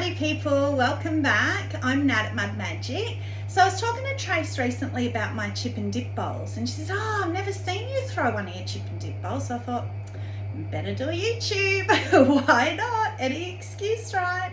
Howdy people, welcome back. I'm Nat at Mud Magic. So I was talking to Trace recently about my chip and dip bowls, and she said, oh, I've never seen you throw one of your chip and dip bowls. So I thought, better do a YouTube. Why not? Any excuse, right?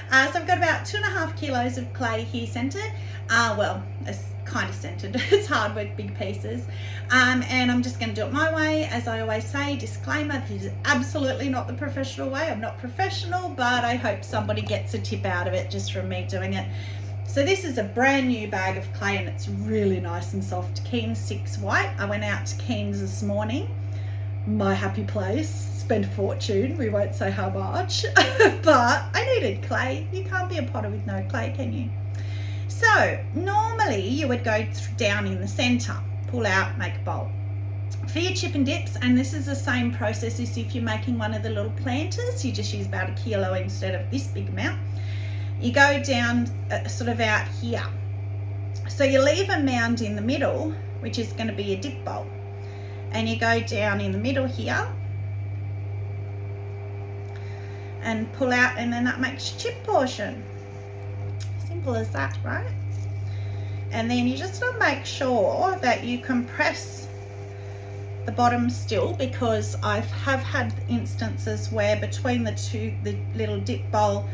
So I've got about 2.5 kilos of clay here centered. Well, it's kind of centered. It's hard with big pieces. And I'm just going to do it my way. As I always say, disclaimer, this is absolutely not the professional way. I'm not professional, but I hope somebody gets a tip out of it just from me doing it. So this is a brand new bag of clay and it's really nice and soft. Keen's 6 white. I went out to Keen's this morning. My happy place. Spent a fortune. We won't say how much. But I needed clay. You can't be a potter with no clay, can you? So normally you would go down in the center, pull out, make a bowl. For your chip and dips, and this is the same process as if you're making one of the little planters, you just use about 1 kilo instead of this big amount. You go down sort of out here. So you leave a mound in the middle, which is going to be a dip bowl. And you go down in the middle here and pull out, and then that makes your chip portion. Simple as that, right? And then you just want to make sure that you compress the bottom still, because I have had instances where between the little dip bowl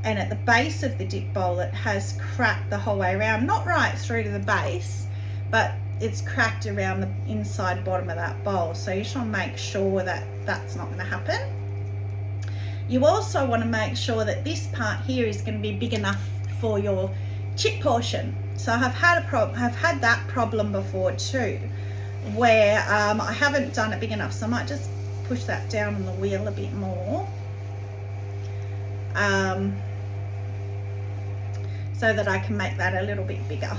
and at the base of the dip bowl it has cracked the whole way around, not right through to the base, but it's cracked around the inside bottom of that bowl. So you just want to make sure that that's not going to happen. You also want to make sure that this part here is going to be big enough for your chip portion. So I've had that problem before too, where I haven't done it big enough, so I might just push that down on the wheel a bit more, so that I can make that a little bit bigger.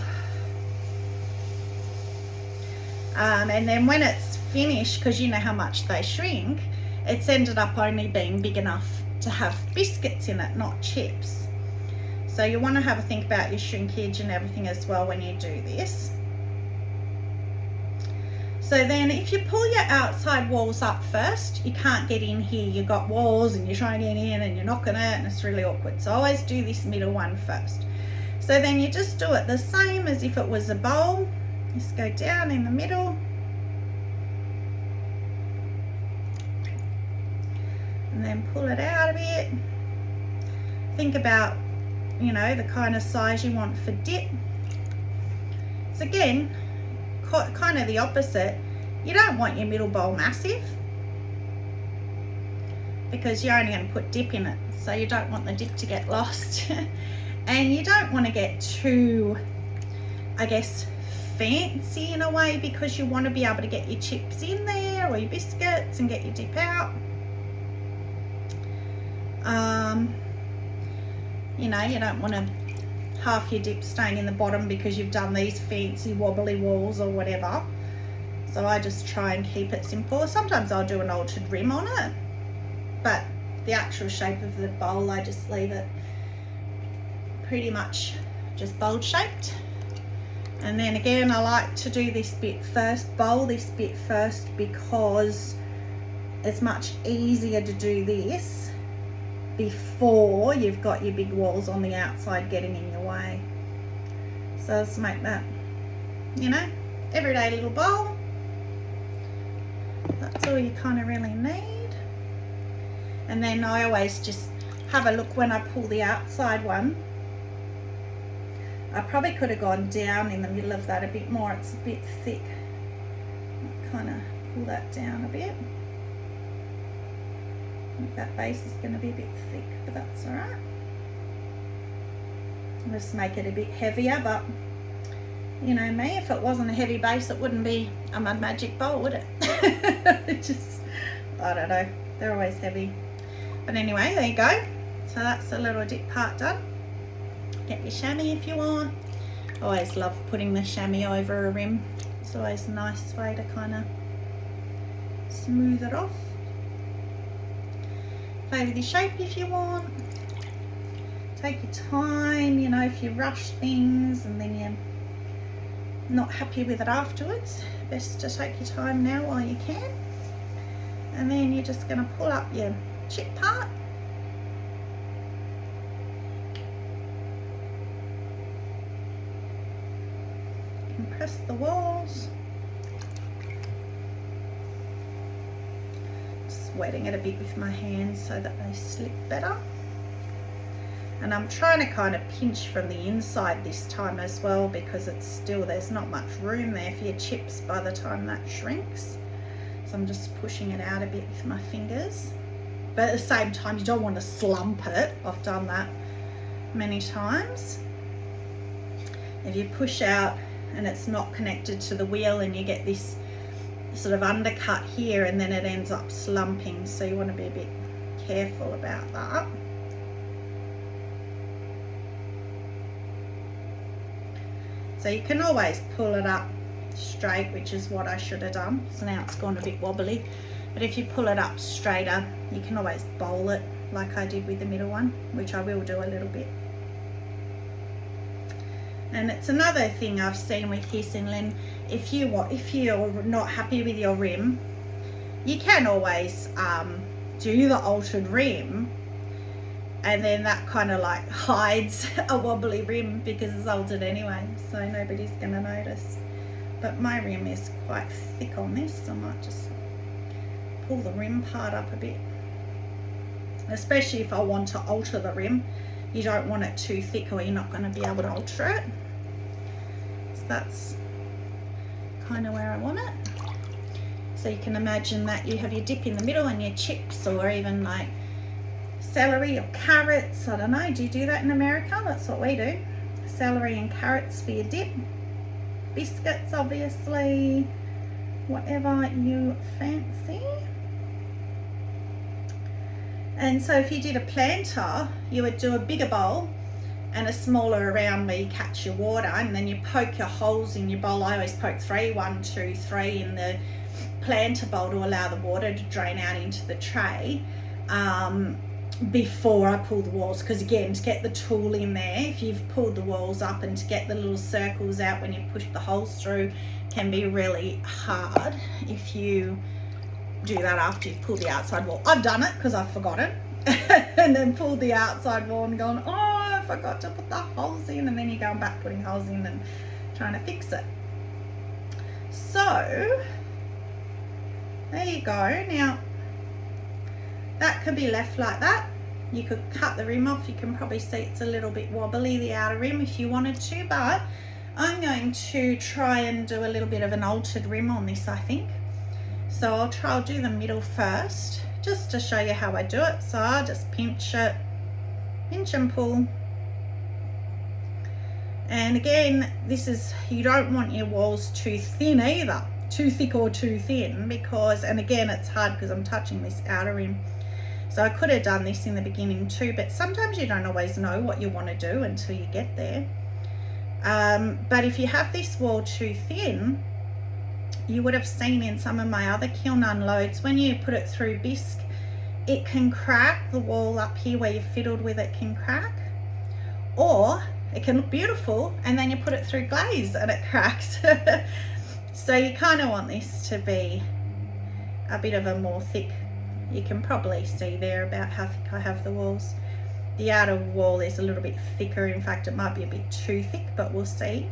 And then when it's finished, because you know how much they shrink, it's ended up only being big enough to have biscuits in it, not chips. So you want to have a think about your shrinkage and everything as well when you do this. So then if you pull your outside walls up first, you can't get in here. You've got walls and you're trying to get in and you're knocking it and it's really awkward. So always do this middle one first. So then you just do it the same as if it was a bowl. Just go down in the middle. And then pull it out a bit. Think about, you know, the kind of size you want for dip. So again, kind of the opposite. You don't want your middle bowl massive, because you're only going to put dip in it, so you don't want the dip to get lost. And you don't want to get too, I guess, fancy in a way, because you want to be able to get your chips in there or your biscuits and get your dip out. You know, you don't want to half your dip staying in the bottom because you've done these fancy wobbly walls or whatever. So I just try and keep it simple. Sometimes I'll do an altered rim on it, but the actual shape of the bowl, I just leave it pretty much just bowl shaped. And then again, I like to do this bit first, bowl this bit first, because it's much easier to do this before you've got your big walls on the outside getting in your way. So let's make that, you know, everyday little bowl. That's all you kind of really need. And then I always just have a look when I pull the outside one. I probably could have gone down in the middle of that a bit more. It's a bit thick. Kind of pull that down a bit. I think that base is going to be a bit thick, but that's all right. I'll just make it a bit heavier, but you know me, if it wasn't a heavy base, it wouldn't be a Mud Magic bowl, would it? It just, I don't know, they're always heavy. But anyway, there you go. So that's the little dip part done. Get your chamois if you want. Always love putting the chamois over a rim. It's always a nice way to kind of smooth it off. Play with your shape if you want. Take your time, you know, if you rush things and then you're not happy with it afterwards, best to take your time now while you can. And then you're just going to pull up your chip part just the walls. Just wetting it a bit with my hands so that they slip better. And I'm trying to kind of pinch from the inside this time as well, because it's still, there's not much room there for your chips by the time that shrinks. So I'm just pushing it out a bit with my fingers. But at the same time, you don't want to slump it. I've done that many times. If you push out and it's not connected to the wheel, and you get this sort of undercut here, and then it ends up slumping. So you want to be a bit careful about that. So you can always pull it up straight, which is what I should have done. So now it's gone a bit wobbly. But if you pull it up straighter, you can always bowl it like I did with the middle one, which I will do a little bit. And it's another thing I've seen with his inland. If you're not happy with your rim, you can always do the altered rim, and then that kind of like hides a wobbly rim because it's altered anyway, so nobody's going to notice. But my rim is quite thick on this, so I might just pull the rim part up a bit. Especially if I want to alter the rim, you don't want it too thick or you're not going to be able to alter it. So that's kind of where I want it. So you can imagine that you have your dip in the middle and your chips, or even like celery or carrots. I don't know, do you do that in America? That's what we do. Celery and carrots for your dip. Biscuits, obviously, whatever you fancy. And so if you did a planter, you would do a bigger bowl and a smaller around where you catch your water, and then you poke your holes in your bowl. I always poke 3, 1, 2, 3 in the planter bowl to allow the water to drain out into the tray before I pull the walls, because again, to get the tool in there, if you've pulled the walls up, and to get the little circles out when you've pushed the holes through can be really hard if you do that after you've pulled the outside wall. I've done it because I've forgotten and then pulled the outside wall and gone, oh, I forgot to put the holes in, and then you're going back putting holes in and trying to fix it. So there you go. Now that could be left like that. You could cut the rim off. You can probably see it's a little bit wobbly, the outer rim, if you wanted to, but I'm going to try and do a little bit of an altered rim on this, I think. So I'll do the middle first, just to show you how I do it. So I'll just pinch it, pinch and pull. And again, this is, you don't want your walls too thin either, too thick or too thin, because, and again, it's hard because I'm touching this outer rim. So I could have done this in the beginning too, but sometimes you don't always know what you want to do until you get there. But if you have this wall too thin, you would have seen in some of my other kiln unloads, when you put it through bisque, it can crack. The wall up here where you fiddled with it can crack, or it can look beautiful and then you put it through glaze and it cracks. So you kind of want this to be a bit of a more thick. You can probably see there about how thick I have the walls. The outer wall is a little bit thicker. In fact, it might be a bit too thick, but we'll see.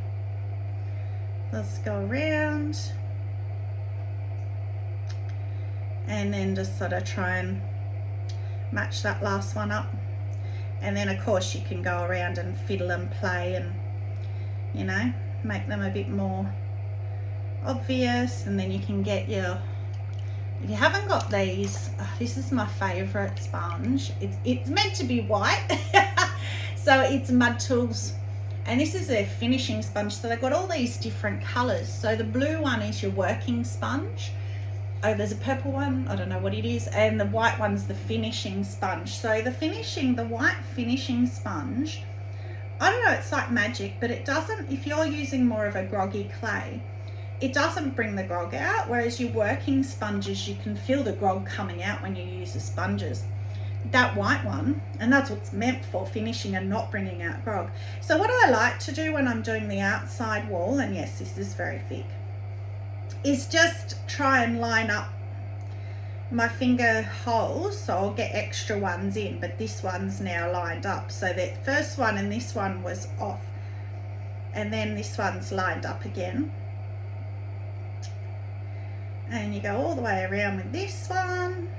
Let's go around and then just sort of try and match that last one up. And then of course you can go around and fiddle and play and, you know, make them a bit more obvious. And then you can get your, if you haven't got these, this is my favourite sponge. It's meant to be white. So it's Mud Tools, and this is their finishing sponge. So they've got all these different colours. So the blue one is your working sponge. Oh, there's a purple one, I don't know what it is, and the white one's the finishing sponge. So the white finishing sponge, I don't know, it's like magic, but it doesn't, if you're using more of a groggy clay, it doesn't bring the grog out, whereas your working sponges, you can feel the grog coming out when you use the sponges. That white one, and that's what's meant for finishing and not bringing out grog. So what I like to do when I'm doing the outside wall, and yes, this is very thick, is just try and line up my finger holes. So I'll get extra ones in, but this one's now lined up. So that first one and this one was off, and then this one's lined up again. And you go all the way around with this one.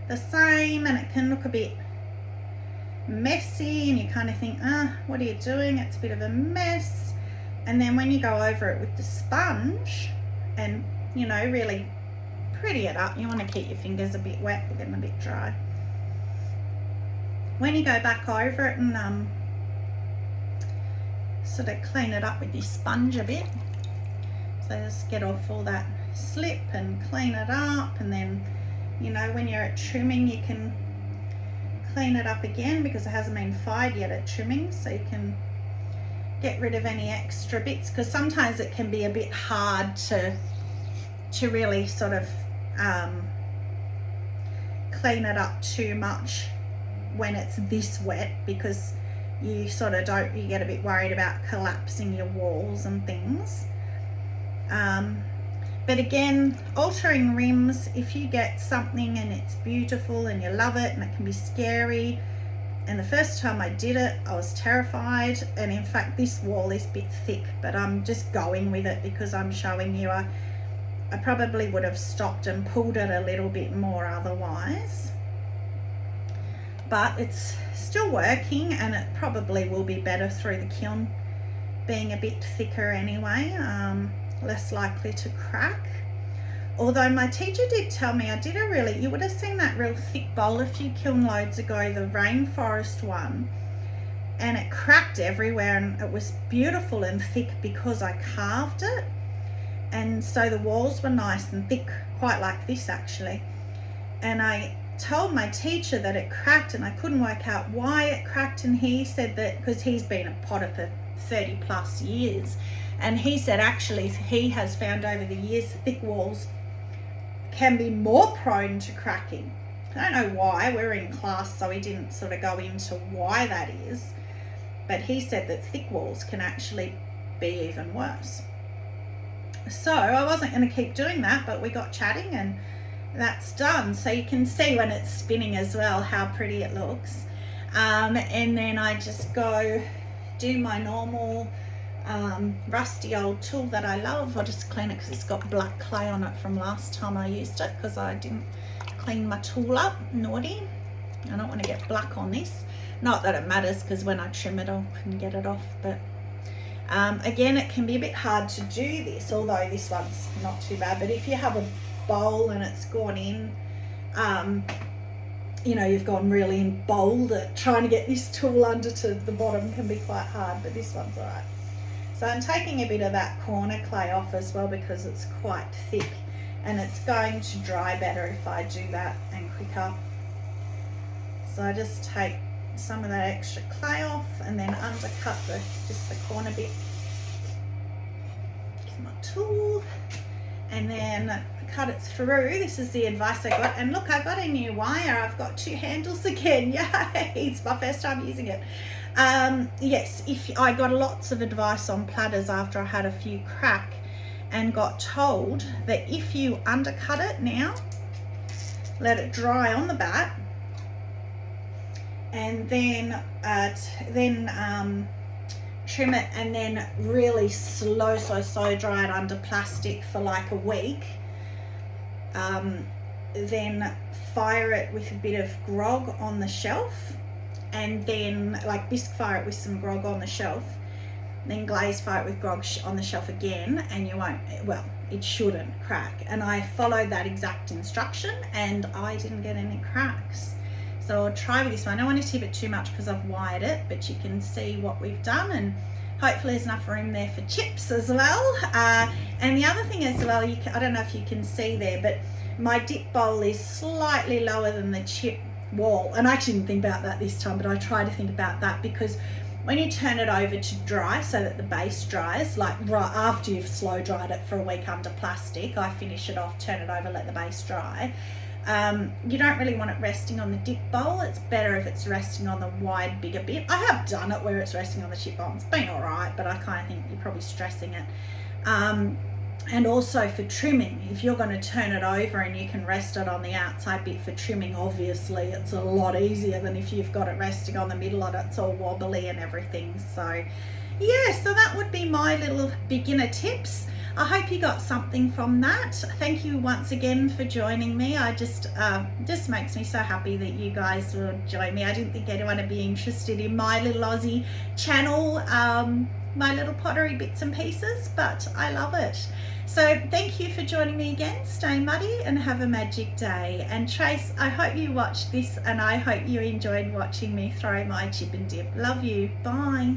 The same, and it can look a bit messy and you kind of think, what are you doing? It's a bit of a mess. And then when you go over it with the sponge and, you know, really pretty it up, you want to keep your fingers a bit wet, get them a bit dry. When you go back over it and sort of clean it up with your sponge a bit, so just get off all that slip and clean it up, and then, you know, when you're at trimming you can clean it up again because it hasn't been fired yet at trimming, so you can get rid of any extra bits, because sometimes it can be a bit hard to really sort of clean it up too much when it's this wet, because you sort of you get a bit worried about collapsing your walls and things. But again, altering rims, if you get something and it's beautiful and you love it, and it can be scary, and the first time I did it I was terrified, and in fact this wall is a bit thick, but I'm just going with it because I'm showing you. I probably would have stopped and pulled it a little bit more otherwise, but it's still working, and it probably will be better through the kiln being a bit thicker anyway, less likely to crack. Although my teacher did tell me you would have seen that real thick bowl a few kiln loads ago, the rainforest one, and it cracked everywhere, and it was beautiful and thick because I carved it, and so the walls were nice and thick, quite like this actually. And I told my teacher that it cracked, and I couldn't work out why it cracked, and he said that because he's been a potter for 30 plus years, and he said actually he has found over the years thick walls can be more prone to cracking. I don't know why, we're in class so he didn't sort of go into why that is, but he said that thick walls can actually be even worse. So I wasn't going to keep doing that, but we got chatting and that's done. So you can see when it's spinning as well how pretty it looks. And then I just go do my normal rusty old tool that I love. I'll just clean it because it's got black clay on it from last time I used it, because I didn't clean my tool up. Naughty. I don't want to get black on this. Not that it matters, because when I trim it I can get it off, but again, it can be a bit hard to do this, although this one's not too bad. But if you have a bowl and it's gone in, you know, you've gone really in bold, trying to get this tool under to the bottom can be quite hard, but this one's all right. So I'm taking a bit of that corner clay off as well because it's quite thick, and it's going to dry better if I do that and quicker. So I just take some of that extra clay off and then undercut just the corner bit with my tool, and then cut it through. This is the advice I got, and look, I got a new wire. I've got 2 handles again. Yay, it's my first time using it. Yes, if I got lots of advice on platters after I had a few crack, and got told that if you undercut it now, let it dry on the back, and then trim it, and then really slow dry it under plastic for like a week, then fire it with a bit of grog on the shelf, and then like bisque fire it with some grog on the shelf, then glaze fire it with grog on the shelf again, and you won't, well, it shouldn't crack. And I followed that exact instruction and I didn't get any cracks. So I'll try with this one. I don't want to tip it too much because I've wired it, but you can see what we've done, and hopefully there's enough room there for chips as well. And the other thing as well, I don't know if you can see there, but my dip bowl is slightly lower than the chip wall. And I didn't think about that this time, but I try to think about that, because when you turn it over to dry so that the base dries, like right after you've slow dried it for a week under plastic, I finish it off, turn it over, let the base dry. You don't really want it resting on the dip bowl. It's better if it's resting on the wide, bigger bit. I have done it where it's resting on the chip bowl. It's been all right, but I kind of think you're probably stressing it. And also for trimming, if you're going to turn it over and you can rest it on the outside bit for trimming, obviously it's a lot easier than if you've got it resting on the middle and it's all wobbly and everything. So yeah, so that would be my little beginner tips. I hope you got something from that. Thank you once again for joining me. I just makes me so happy that you guys will join me. I didn't think anyone would be interested in my little Aussie channel, my little pottery bits and pieces, but I love it. So thank you for joining me again. Stay muddy and have a magic day. And Trace, I hope you watched this and I hope you enjoyed watching me throw my chip and dip. Love you. Bye.